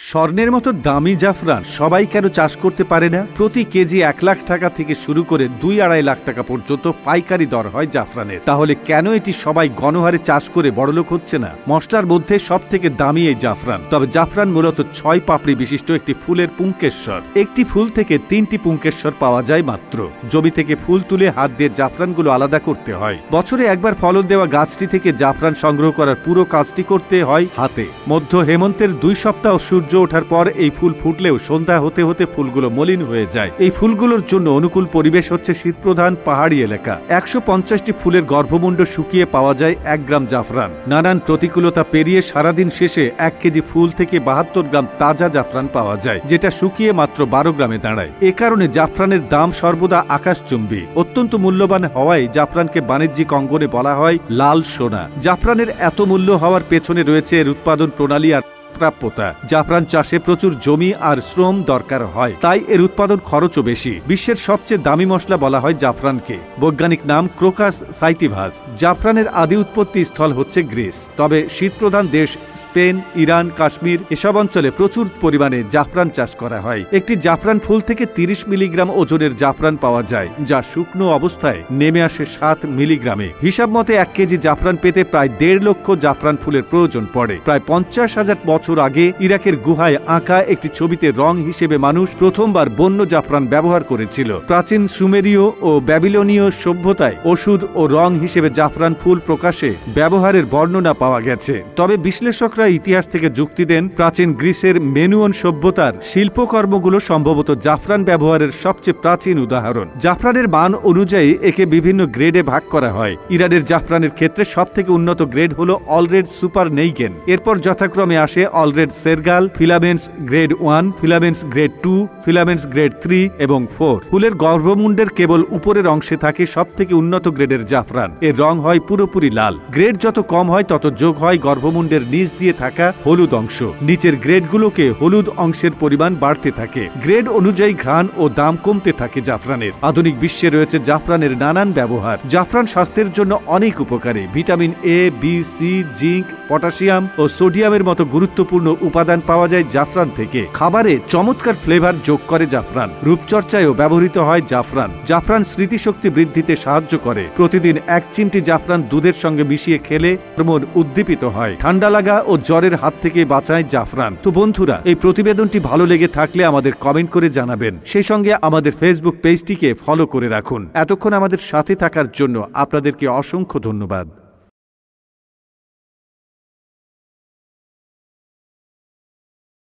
স্বর্ণের মতো দামি জাফরান সবাই কেন চাষ করতে পারে না? প্রতি কেজি 1 লাখ টাকা থেকে শুরু করে 2-2.5 লাখ টাকা পর্যন্ত পাইকারি দর হয় জাফরানের। তাহলে কেন এটি সবাই গণহারে চাষ করে বড়লোক হচ্ছে না? মশলার মধ্যে সব থেকে দামি এই জাফরান। তবে জাফরান মূলত 6 পাপড়ি বিশিষ্ট একটি ফুলের পুংকেশ্বর। একটি ফুল থেকে 3টি পুংকেশ্বর পাওয়া যায় মাত্র। জমি থেকে ফুল তুলে হাত দিয়ে জাফরানগুলো আলাদা করতে হয়। বছরে একবার ফলন দেওয়া গাছটি থেকে জাফরান সংগ্রহ করার পুরো কাজটি করতে হয় হাতে। মধ্য হেমন্তের 2 সপ্তাহ সূর্য ওঠার পর এই ফুল ফুটলেও সন্ধ্যা হতে হতে ফুলগুলো মলিন হয়ে যায়। এই ফুলগুলোর জন্য অনুকূল পরিবেশ হচ্ছে শীতপ্রধান পাহাড়ি এলাকা। 150টি ফুলের গর্ভমুণ্ড শুকিয়ে পাওয়া যায় 1 গ্রাম জাফরান। নানান প্রতিকূলতা পেরিয়ে সারাদিন শেষে 1 কেজি ফুল থেকে 72 গ্রাম তাজা জাফরান পাওয়া যায়, যেটা শুকিয়ে মাত্র 12 গ্রামে দাঁড়ায়। এ কারণে জাফরানের দাম সর্বদা আকাশচুম্বী। অত্যন্ত মূল্যবান হওয়ায় জাফরানকে বাণিজ্যিক অঙ্গনে বলা হয় লাল সোনা। জাফরানের এত মূল্য হওয়ার পেছনে রয়েছে এর উৎপাদন প্রণালী আর প্রাপ্যতা। জাফরান চাষে প্রচুর জমি আর শ্রম দরকার হয়, তাই এর উৎপাদন খরচও বেশি। বিশ্বের সবচেয়ে দামি মশলা বলা হয় জাফরানকে। বৈজ্ঞানিক নাম ক্রোকাস সাইটিভাস। জাফরানের আদি উৎপত্তি স্থল হচ্ছে গ্রিস, তবে শীতপ্রধান দেশ স্পেন, ইরান, কাশ্মীর এসব অঞ্চলে প্রচুর পরিমাণে জাফরান চাষ করা হয়। একটি জাফরান ফুল থেকে 30 মিলিগ্রাম ওজনের জাফরান পাওয়া যায়, যা শুকনো অবস্থায় নেমে আসে 7 মিলিগ্রামে। হিসাব মতে 1 কেজি জাফরান পেতে প্রায় 1.5 লক্ষ জাফরান ফুলের প্রয়োজন পড়ে। প্রায় 50,000 বছর আগে ইরাকের গুহায় আঁকা একটি ছবিতে রং হিসেবে মানুষ প্রথমবার বন্য জাফরান ব্যবহার করেছিল। প্রাচীন সুমেরীয় ও ব্যাবিলনীয় সভ্যতায় ওষুধ ও রং হিসেবে জাফরান ফুল প্রকাশে ব্যবহারের বর্ণনা পাওয়া গেছে। তবে বিশ্লেষকরা ইতিহাস থেকে যুক্তি দেন, প্রাচীন গ্রিসের মেনুয়ন সভ্যতার শিল্পকর্মগুলো সম্ভবত জাফরান ব্যবহারের সবচেয়ে প্রাচীন উদাহরণ। জাফরানের মান অনুযায়ী একে বিভিন্ন গ্রেডে ভাগ করা হয়। ইরানের জাফরানের ক্ষেত্রে সবথেকে উন্নত গ্রেড হল অলরেড সুপার নেইগেন। এরপর যথাক্রমে আসে অলরেড সেরগাল, filaments grade 1, filaments grade 2, filaments grade 3 এবং 4। ফুলের গর্ভমুণ্ডের কেবল উপরের অংশে থাকে সবথেকে উন্নত গ্রেডের জাফরান। এর রং হয় পুরোপুরি লাল। গ্রেড যত কম হয় তত যোগ হয় গর্ভমুণ্ডের নিচ দিয়ে থাকা হলুদ অংশ। নিচের গ্রেডগুলোকে হলুদ অংশের পরিমাণ বাড়তে থাকে। গ্রেড অনুযায়ী ঘ্রাণ ও দাম কমতে থাকে জাফরানের। আধুনিক বিশ্বে রয়েছে জাফরানের নানান ব্যবহার। জাফরান স্বাস্থ্যের জন্য অনেক উপকারী। Vitamin A, B, C, zinc, potassium ও সোডিয়ামের মতো গুরুত্বপূর্ণ উপাদান পাওয়া যায় জাফরান থেকে। খাবারে চমৎকার ফ্লেভার যোগ করে জাফরান। রূপচর্চায়ও ব্যবহৃত হয় জাফরান। জাফরান স্মৃতিশক্তি বৃদ্ধিতে সাহায্য করে। প্রতিদিন 1 চিমটি জাফরান দুধের সঙ্গে মিশিয়ে খেলে মন উদ্দীপিত হয়। ঠান্ডা লাগা ও জ্বরের হাত থেকে বাঁচায় জাফরান। তো বন্ধুরা, এই প্রতিবেদনটি ভালো লেগে থাকলে আমাদের কমেন্ট করে জানাবেন। সেই সঙ্গে আমাদের ফেসবুক পেজটিকে ফলো করে রাখুন। এতক্ষণ আমাদের সাথে থাকার জন্য আপনাদেরকে অসংখ্য ধন্যবাদ।